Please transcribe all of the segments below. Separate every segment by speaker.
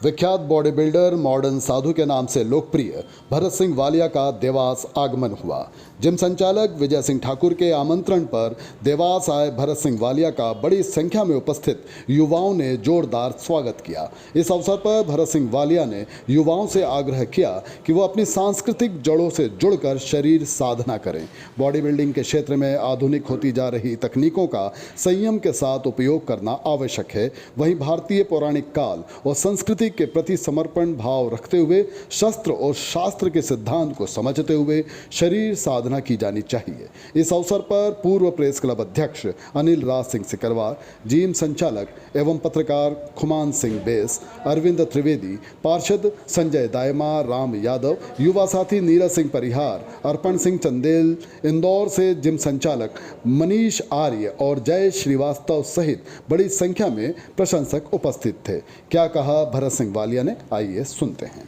Speaker 1: विख्यात body builder modern साधु के नाम से लोकप्रिय भरत सिंह वालिया का देवास आगमन हुआ। जिम संचालक विजय सिंह ठाकुर के आमंत्रण पर देवास आए भरत सिंह वालिया का बड़ी संख्या में उपस्थित युवाओं ने जोरदार स्वागत किया। इस अवसर पर भरत सिंह वालिया ने युवाओं से आग्रह किया कि वो अपनी सांस्कृतिक जड़ों से जुड़कर शरीर साधना करें। बॉडी बिल्डिंग के क्षेत्र में आधुनिक होती जा रही तकनीकों का संयम के साथ उपयोग करना आवश्यक है। वहीं भारतीय पौराणिक काल और संस्कृति के प्रति समर्पण भाव रखते हुए शस्त्र और शास्त्र के सिद्धांत को समझते हुए शरीर साधना की जानी चाहिए। इस अवसर पर पूर्व प्रेस क्लब अध्यक्ष अनिल राज सिंह सिकरवार, जिम संचालक एवं पत्रकार खुमान सिंह बेस, अरविंद त्रिवेदी, पार्षद संजय दायमा, राम यादव, युवा साथी नीरज सिंह परिहार, अर्पण सिंह चंदेल, इंदौर से जिम संचालक मनीष आर्य और जय श्रीवास्तव सहित बड़ी संख्या में प्रशंसक उपस्थित थे। क्या कहा भरत सिंह वालिया ने, आइए सुनते हैं।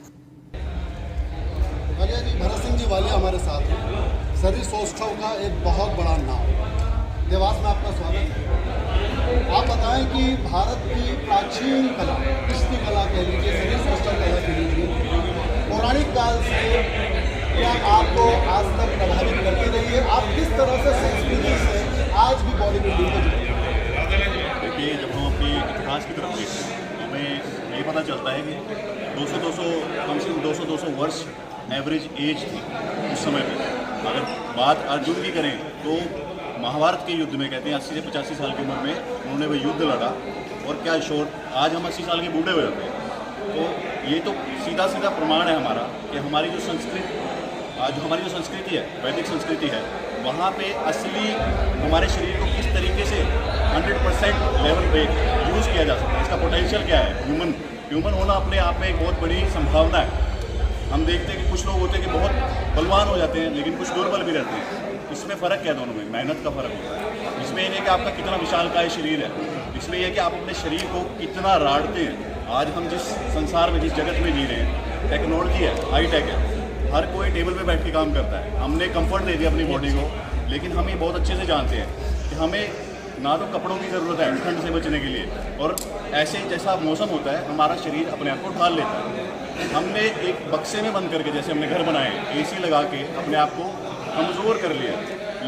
Speaker 2: वालिया जी, भरत सिंह जी वालिया हमारे साथ हैं। शरीर सौष्ठव का एक बहुत बड़ा नाम। देवास में आपका स्वागत है। आप बताएं कि भारत की प्राचीन कला, कुश्ती कला कह लीजिए, शरीर सौष्ठव कला कह लीजिए, पौराणिक काल से क्या आपको आज तक प्रभावित करती रही है? आप किस तरह से संस्कृति से आज भी बॉडी बिल्डिंग को जुड़े?
Speaker 3: देखिए, जब हम अपने इतिहास की तरफ देखते हैं तो हमें ये पता चलता है कि 200 कम से कम 200 वर्ष एवरेज एज थी उस समय में। अगर बात अर्जुन की करें तो महाभारत के युद्ध में कहते हैं 80 से 85 साल की उम्र में उन्होंने वह युद्ध लड़ा, और क्या शोर, आज हम 80 साल के बूढ़े हो जाते हैं। तो ये तो सीधा सीधा प्रमाण है हमारा कि हमारी जो संस्कृति है, वैदिक संस्कृति है, वहाँ पे असली हमारे शरीर को किस तरीके से 100% लेवल पे यूज़ किया जा सकता है, इसका पोटेंशियल क्या है। ह्यूमन होना अपने आप में एक बहुत बड़ी संभावना है। हम देखते हैं कि कुछ लोग होते हैं कि बहुत बलवान हो जाते हैं, लेकिन कुछ दुर्बल भी रहते हैं। इसमें फ़र्क क्या है दोनों में? मेहनत का फ़र्क होता है। इसमें ये है कि आपका कितना विशालकाय शरीर है, इसमें यह है कि आप अपने शरीर को कितना राड़ते हैं। आज हम जिस संसार में, जिस जगत में जी रहे हैं, टेक्नोलॉजी है, हाई टेक है, हर कोई टेबल पे बैठ के काम करता है। हमने कंफर्ट दे दिया अपनी बॉडी को, लेकिन हम ये बहुत अच्छे से जानते हैं कि हमें ना तो कपड़ों की ज़रूरत है ठंड से बचने के लिए, और ऐसे जैसा मौसम होता है हमारा शरीर अपने आप को ढाल लेता है। हमने एक बक्से में बंद करके, जैसे हमने घर बनाए, एसी लगा के अपने आप को कमज़ोर कर लिया।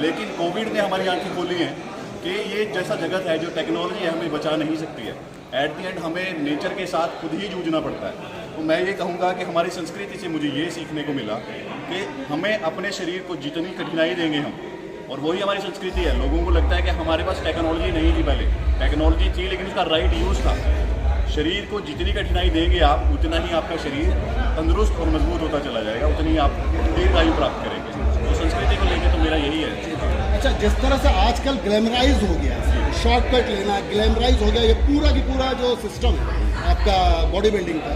Speaker 3: लेकिन कोविड ने हमारी आंखें खोली हैं कि ये जैसा जगत है, जो टेक्नोलॉजी है, हमें बचा नहीं सकती है। एट दी एंड हमें नेचर के साथ खुद ही जूझना पड़ता है। तो मैं ये कहूँगा कि हमारी संस्कृति से मुझे ये सीखने को मिला कि हमें अपने शरीर को जितनी कठिनाई देंगे हम, और वही हमारी संस्कृति है। लोगों को लगता है कि हमारे पास टेक्नोलॉजी नहीं थी, पहले टेक्नोलॉजी थी लेकिन उसका राइट यूज़ था। शरीर को जितनी कठिनाई देंगे आप, उतना ही आपका शरीर तंदुरुस्त और मजबूत होता चला जाएगा, उतनी ही आप दीर्घायु प्राप्त करेंगे। तो संस्कृति को लेकर तो मेरा यही है।
Speaker 2: अच्छा, जिस तरह से आजकल ग्लैमराइज हो गया, शॉर्टकट लेना, ग्लैमराइज हो गया, ये पूरा की पूरा जो सिस्टम है आपका बॉडी बिल्डिंग का,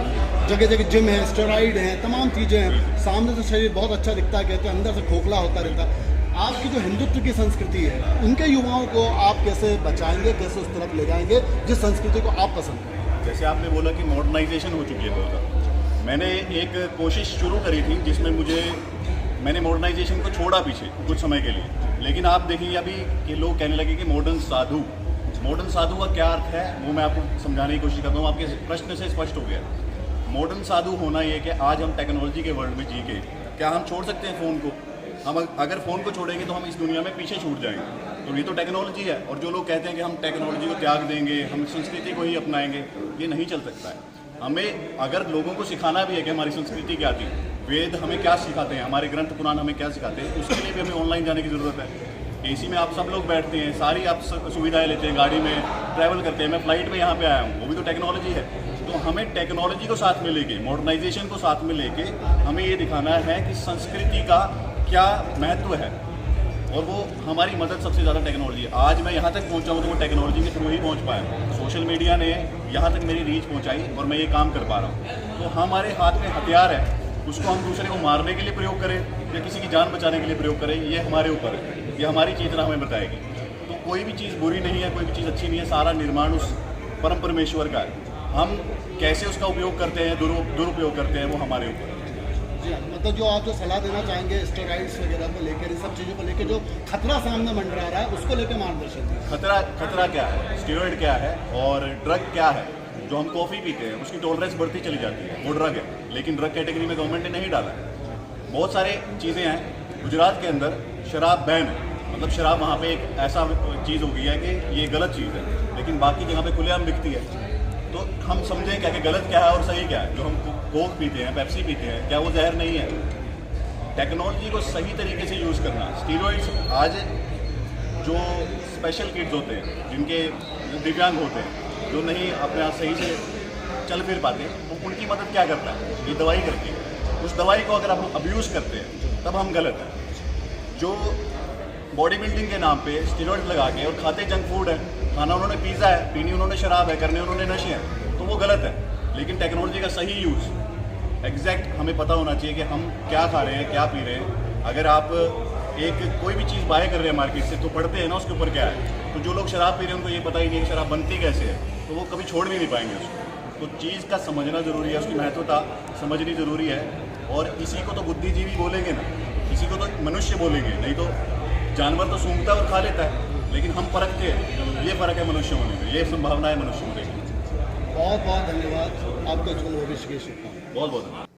Speaker 2: जगह जगह जिम है, स्टेरॉइड है, तमाम चीज़ें हैं। सामने से शरीर बहुत अच्छा दिखता है, कहते हैं अंदर से खोखला होता रहता है। आपकी जो हिंदुत्व की संस्कृति है, उनके युवाओं को आप कैसे बचाएंगे, कैसे उस तरफ ले जाएंगे जिस संस्कृति को आप पसंद करें?
Speaker 3: जैसे आपने बोला कि मॉडर्नाइजेशन हो चुकी है बहुत। मैंने एक कोशिश शुरू करी थी जिसमें मैंने मॉडर्नाइजेशन को छोड़ा पीछे कुछ समय के लिए, लेकिन आप देखिए अभी कि लोग कहने लगे कि मॉडर्न साधु का क्या अर्थ है, वो मैं आपको समझाने की कोशिश करता हूँ। आपके प्रश्न से स्पष्ट हो गया। मॉडर्न साधु होना ये कि आज हम टेक्नोलॉजी के वर्ल्ड में जी के, क्या हम छोड़ सकते हैं फ़ोन को? हम अगर फ़ोन को छोड़ेंगे तो हम इस दुनिया में पीछे छूट जाएंगे। तो ये तो टेक्नोलॉजी है, और जो लोग कहते हैं कि हम टेक्नोलॉजी को त्याग देंगे, हम संस्कृति को ही अपनाएंगे, ये नहीं चल सकता है। हमें अगर लोगों को सिखाना भी है कि हमारी संस्कृति क्या थी, वेद हमें क्या सिखाते हैं, हमारे ग्रंथ पुराण हमें क्या सिखाते हैं, उसके लिए भी हमें ऑनलाइन जाने की ज़रूरत है। एसी में आप सब लोग बैठते हैं, सारी आप सुविधाएँ लेते हैं, गाड़ी में ट्रैवल करते हैं। मैं फ़्लाइट में यहाँ पे आया हूँ, वो भी तो टेक्नोलॉजी है। तो हमें टेक्नोलॉजी को साथ में लेके, मॉडर्नाइजेशन को साथ में लेके हमें ये दिखाना है कि संस्कृति का क्या महत्व है, और वो हमारी मदद सबसे ज़्यादा टेक्नोलॉजी है। आज मैं यहाँ तक पहुँचा हूँ तो वो टेक्नोलॉजी के थ्रू ही पहुँच पाया। सोशल मीडिया ने यहाँ तक मेरी रीच पहुँचाई और मैं ये काम कर पा रहा हूँ। तो हमारे हाथ में हथियार है, उसको हम दूसरे को मारने के लिए प्रयोग करें या किसी की जान बचाने के लिए प्रयोग करें, ये हमारे ऊपर है। ये हमारी चेतना हमें बताएगी। तो कोई भी चीज़ बुरी नहीं है, कोई भी चीज़ अच्छी नहीं है, सारा निर्माण उस परम परमेश्वर का है। हम कैसे उसका उपयोग करते हैं, दुरुपयोग करते हैं, वो हमारे ऊपर है।
Speaker 2: मतलब जो आप जो सलाह देना चाहेंगे स्टेरॉइड्स वगैरह को लेकर, इन सब चीज़ों को लेकर जो खतरा सामने मंडरा रहा है, उसको लेकर मार्गदर्शन?
Speaker 3: खतरा क्या है, स्टेरॉइड क्या है और ड्रग क्या है, जो हम कॉफ़ी पीते हैं उसकी टॉलरेंस बढ़ती चली जाती है, वो ड्रग है, लेकिन ड्रग कैटेगरी में गवर्नमेंट ने नहीं डाला है। बहुत सारे चीज़ें हैं। गुजरात के अंदर शराब बैन है, मतलब शराब वहाँ पे एक ऐसा चीज़ हो गई है कि ये गलत चीज़ है, लेकिन बाकी जगह पे खुलेआम बिकती है। तो हम समझें क्या कि गलत क्या है और सही क्या है। जो हम कोक पीते हैं, पेप्सी पीते हैं, क्या वो जहर नहीं है? टेक्नोलॉजी को सही तरीके से यूज़ करना। स्टीरॉइड्स आज जो स्पेशल किड्स होते हैं, जिनके दिव्यांग होते हैं, जो नहीं अपने आप सही से चल फिर पाते, तो उनकी मदद क्या करता है? ये दवाई करती है। उस दवाई को अगर हम अब्यूज़ करते हैं तब हम गलत हैं। जो बॉडी बिल्डिंग के नाम पे स्टीरॉइड लगा के और खाते जंक फूड है, खाना उन्होंने पिज़्ज़ा है, पीनी उन्होंने शराब है, करने उन्होंने नशे हैं, तो वो गलत है। लेकिन टेक्नोलॉजी का सही यूज़, एग्जैक्ट हमें पता होना चाहिए कि हम क्या खा रहे हैं, क्या पी रहे हैं। अगर आप एक कोई भी चीज़ बाय कर रहे हैं मार्केट से, तो पढ़ते हैं ना उसके ऊपर क्या है। तो जो लोग शराब पी रहे हैं उनको ये पता ही नहीं है कि शराब बनती कैसे है, तो वो कभी छोड़ भी नहीं पाएंगे उसको। तो चीज़ का समझना ज़रूरी है, उसकी महत्वता समझनी ज़रूरी है। और इसी को तो बुद्धिजीवी बोलेंगे ना, इसी को तो मनुष्य बोलेंगे। नहीं तो जानवर तो सूंघता और खा लेता है, लेकिन हम परखते हैं। ये फ़र्क है मनुष्य होने में, ये संभावना है मनुष्य होने की।
Speaker 2: बहुत बहुत धन्यवाद, आपका उज्जवल भविष्य की शुभकामनाएं।
Speaker 3: बहुत बहुत धन्यवाद।